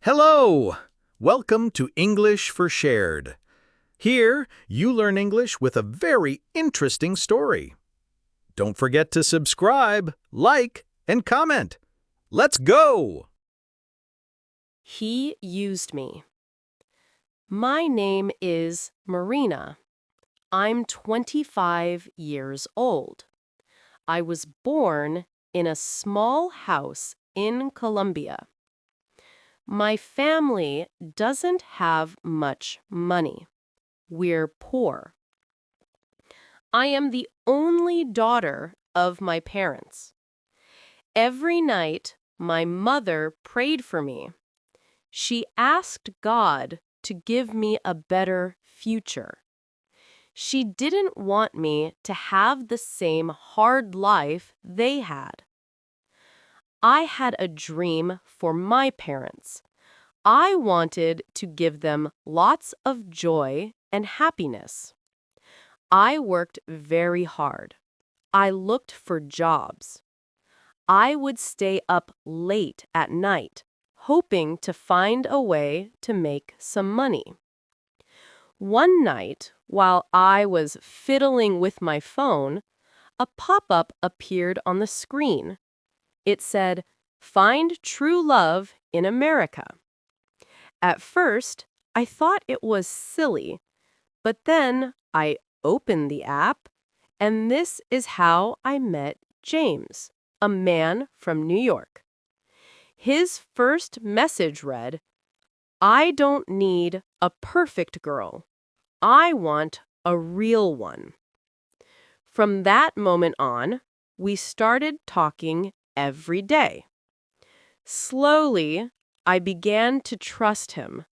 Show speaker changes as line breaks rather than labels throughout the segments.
Hello! Welcome to English for Shared. Here, you learn English with a very interesting story. Don't forget to subscribe, like, and comment. Let's go!
He used me. My name is Marina. I'm 25 years old. I was born in a small house in Colombia. My family doesn't have much money. We're poor. I am the only daughter of my parents. Every night, my mother prayed for me. She asked God to give me a better future. She didn't want me to have the same hard life they had. I had a dream for my parents. I wanted to give them lots of joy and happiness. I worked very hard. I looked for jobs. I would stay up late at night, hoping to find a way to make some money. One night, while I was fiddling with my phone, a pop-up appeared on the screen. It said, "Find true love in America." At first, I thought it was silly, but then I opened the app, and this is how I met James, a man from New York. His first message read, "I don't need a perfect girl. I want a real one." From that moment on, we started talking every day. Slowly, I began to trust him.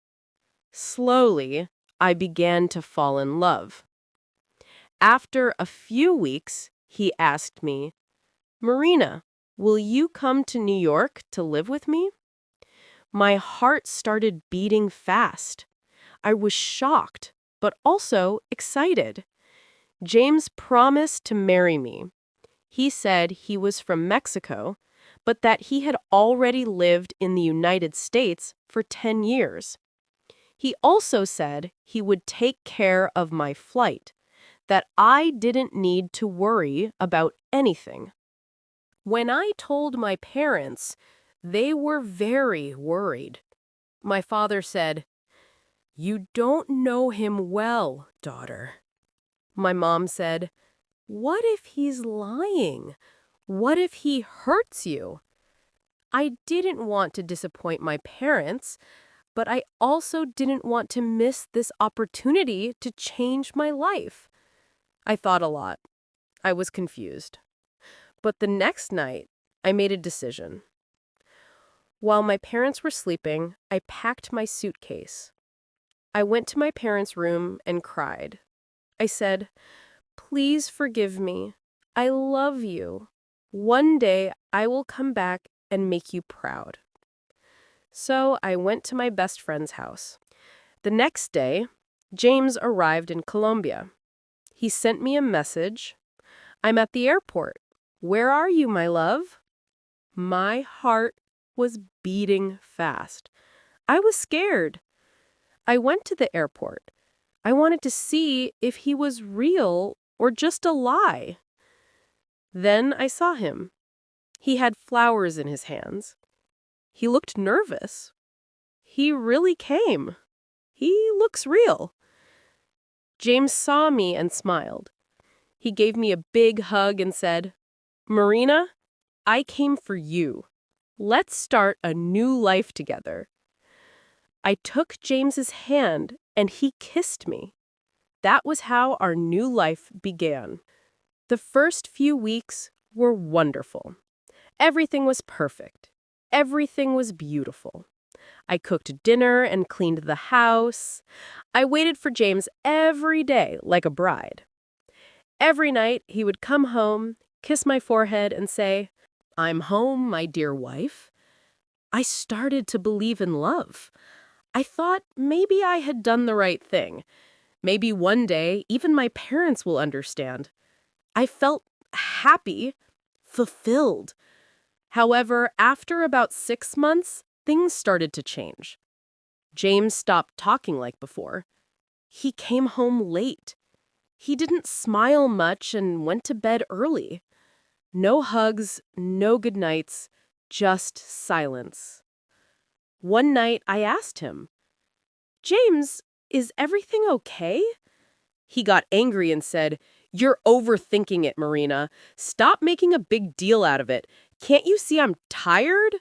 Slowly, I began to fall in love. After a few weeks, he asked me, "Marina, will you come to New York to live with me?" My heart started beating fast. I was shocked, but also excited. James promised to marry me. He said he was from Mexico, but that he had already lived in the United States for 10 years. He also said he would take care of my flight, that I didn't need to worry about anything. When I told my parents, they were very worried. My father said, "You don't know him well, daughter." My mom said, "What if he's lying? What if he hurts you?" I didn't want to disappoint my parents, but I also didn't want to miss this opportunity to change my life. I thought a lot. I was confused. But the next night, I made a decision. While my parents were sleeping, I packed my suitcase. I went to my parents' room and cried. I said, "Please forgive me. I love you. One day I will come back and make you proud." So I went to my best friend's house. The next day, James arrived in Colombia. He sent me a message. "I'm at the airport. Where are you, my love?" My heart was beating fast. I was scared. I went to the airport. I wanted to see if he was real or just a lie. Then I saw him. He had flowers in his hands. He looked nervous. He really came. He looks real. James saw me and smiled. He gave me a big hug and said, "Marina, I came for you. Let's start a new life together." I took James's hand and he kissed me. That was how our new life began. The first few weeks were wonderful. Everything was perfect. Everything was beautiful. I cooked dinner and cleaned the house. I waited for James every day like a bride. Every night he would come home, kiss my forehead, and say, "I'm home, my dear wife." I started to believe in love. I thought maybe I had done the right thing. Maybe one day even my parents will understand. I felt happy, fulfilled. However, after about 6 months, things started to change. James stopped talking like before. He came home late. He didn't smile much and went to bed early. No hugs, no goodnights, just silence. One night I asked him, "James, is everything okay?" He got angry and said, "You're overthinking it, Marina. Stop making a big deal out of it. Can't you see I'm tired?"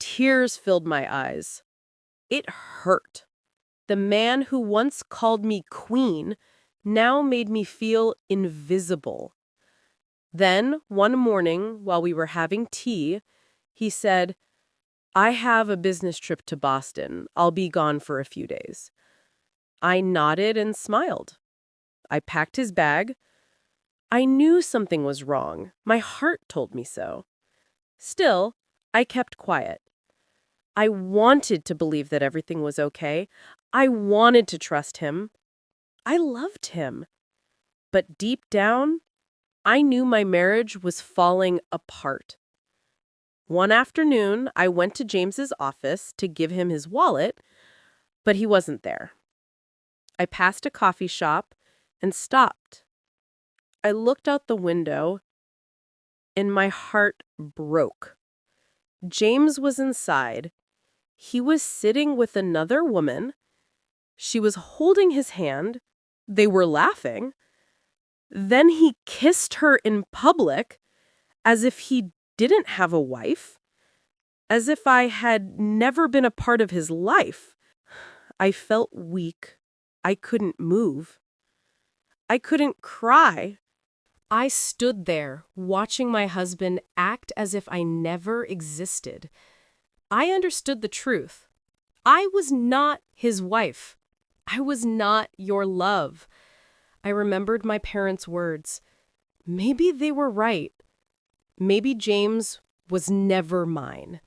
Tears filled my eyes. It hurt. The man who once called me queen now made me feel invisible. Then, one morning, while we were having tea, he said, "I have a business trip to Boston. I'll be gone for a few days." I nodded and smiled. I packed his bag. I knew something was wrong. My heart told me so. Still, I kept quiet. I wanted to believe that everything was okay. I wanted to trust him. I loved him. But deep down, I knew my marriage was falling apart. One afternoon, I went to James's office to give him his wallet, but he wasn't there. I passed a coffee shop and stopped. I looked out the window, and my heart broke. James was inside. He was sitting with another woman. She was holding his hand. They were laughing. Then he kissed her in public, as if he didn't have a wife, as if I had never been a part of his life. I felt weak. I couldn't move. I couldn't cry. I stood there, watching my husband act as if I never existed. I understood the truth. I was not his wife. I was not your love. I remembered my parents' words. Maybe they were right. Maybe James was never mine.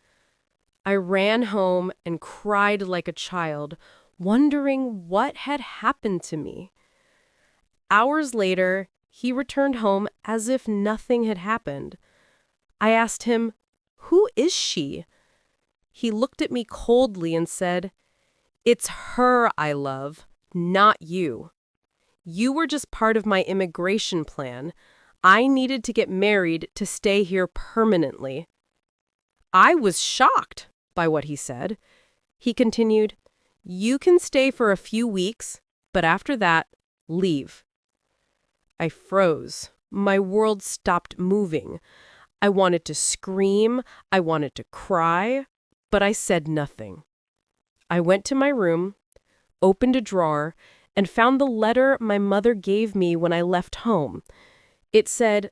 I ran home and cried like a child, wondering what had happened to me. Hours later, he returned home as if nothing had happened. I asked him, "Who is she?" He looked at me coldly and said, "It's her I love, not you. You were just part of my immigration plan. I needed to get married to stay here permanently." I was shocked by what he said. He continued, "You can stay for a few weeks, but after that, leave." I froze. My world stopped moving. I wanted to scream. I wanted to cry, but I said nothing. I went to my room, opened a drawer, and found the letter my mother gave me when I left home. It said,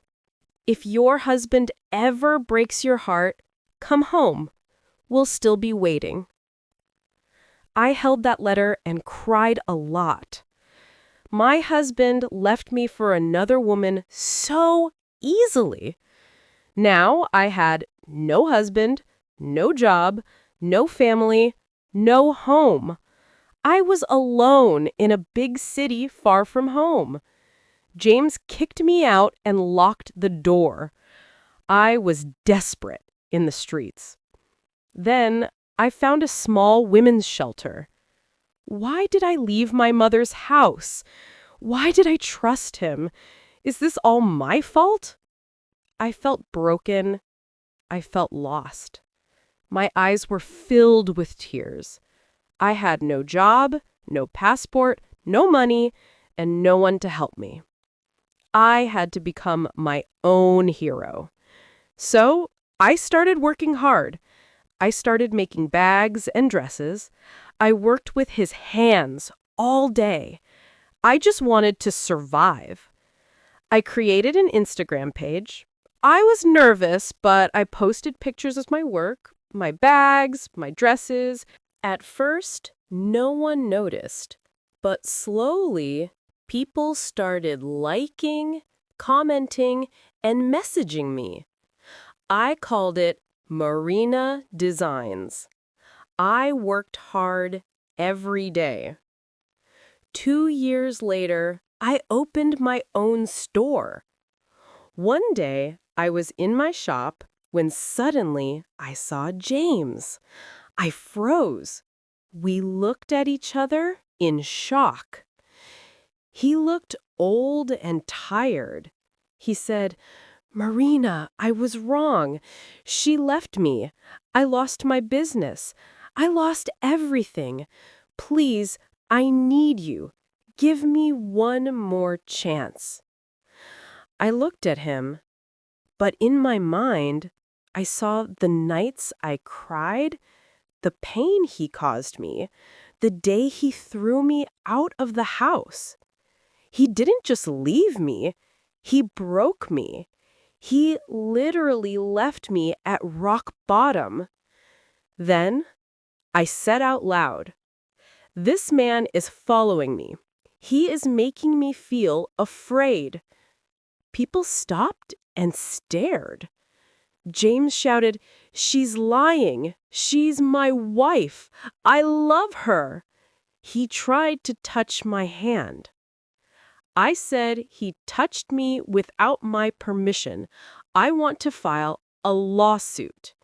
"If your husband ever breaks your heart, come home. We'll still be waiting." I held that letter and cried a lot. My husband left me for another woman so easily. Now I had no husband, no job, no family, no home. I was alone in a big city far from home. James kicked me out and locked the door. I was desperate in the streets. Then I found a small women's shelter. Why did I leave my mother's house? Why did I trust him? Is this all my fault? I felt broken. I felt lost. My eyes were filled with tears. I had no job, no passport, no money, and no one to help me. I had to become my own hero. So I started working hard. I started making bags and dresses. I worked with his hands all day. I just wanted to survive. I created an Instagram page. I was nervous, but I posted pictures of my work, my bags, my dresses. At first, no one noticed, but slowly, people started liking, commenting, and messaging me. I called it Marina Designs. I worked hard every day. 2 years later, I opened my own store. One day, I was in my shop when suddenly I saw James. I froze. We looked at each other in shock. He looked old and tired. He said, "Marina, I was wrong. She left me. I lost my business. I lost everything. Please, I need you. Give me one more chance." I looked at him, but in my mind, I saw the nights I cried, the pain he caused me, the day he threw me out of the house. He didn't just leave me, he broke me. He literally left me at rock bottom. Then I said out loud, "This man is following me. He is making me feel afraid." People stopped and stared. James shouted, "She's lying. She's my wife. I love her." He tried to touch my hand. I said he touched me without my permission. I want to file a lawsuit.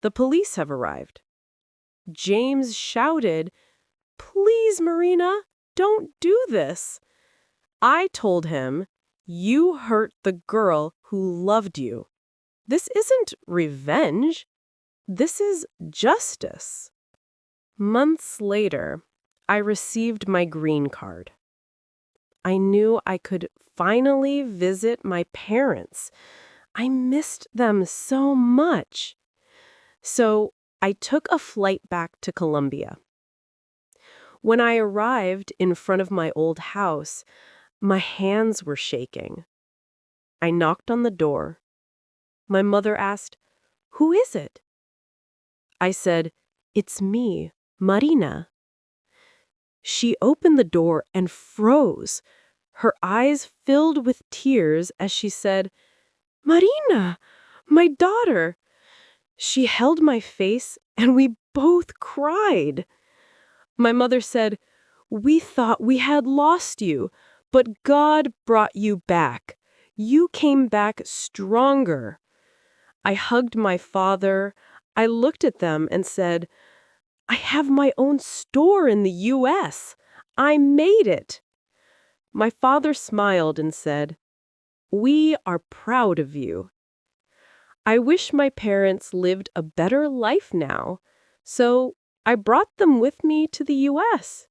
The police have arrived. James shouted, "Please, Marina, don't do this." I told him, "You hurt the girl who loved you. This isn't revenge. This is justice." Months later, I received my green card. I knew I could finally visit my parents. I missed them so much. So I took a flight back to Colombia. When I arrived in front of my old house, my hands were shaking. I knocked on the door. My mother asked, "Who is it?" I said, "It's me, Marina." She opened the door and froze. Her eyes filled with tears as she said, "Marina, my daughter." She held my face and we both cried. My mother said, "We thought we had lost you, but God brought you back. You came back stronger." I hugged my father. I looked at them and said, "I have my own store in the U.S. I made it." My father smiled and said, "We are proud of you." I wish my parents lived a better life now, so I brought them with me to the U.S.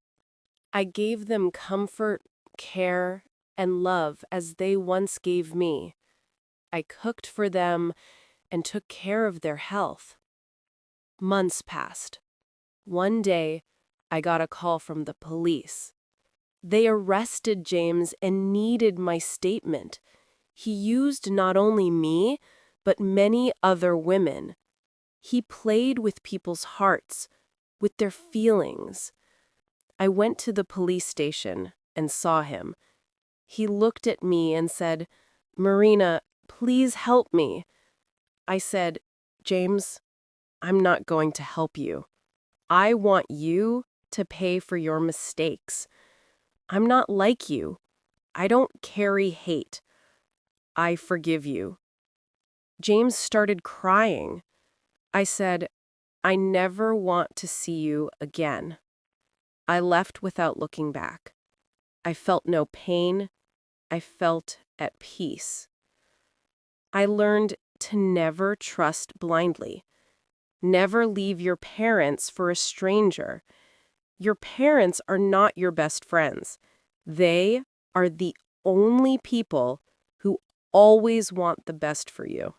I gave them comfort, care, and love as they once gave me. I cooked for them and took care of their health. Months passed. One day, I got a call from the police. They arrested James and needed my statement. He used not only me, but many other women. He played with people's hearts, with their feelings. I went to the police station and saw him. He looked at me and said, "Marina, please help me." I said, "James, I'm not going to help you. I want you to pay for your mistakes. I'm not like you. I don't carry hate. I forgive you." James started crying. I said, "I never want to see you again." I left without looking back. I felt no pain. I felt at peace. I learned to never trust blindly. Never leave your parents for a stranger. Your parents are not your best friends. They are the only people who always want the best for you.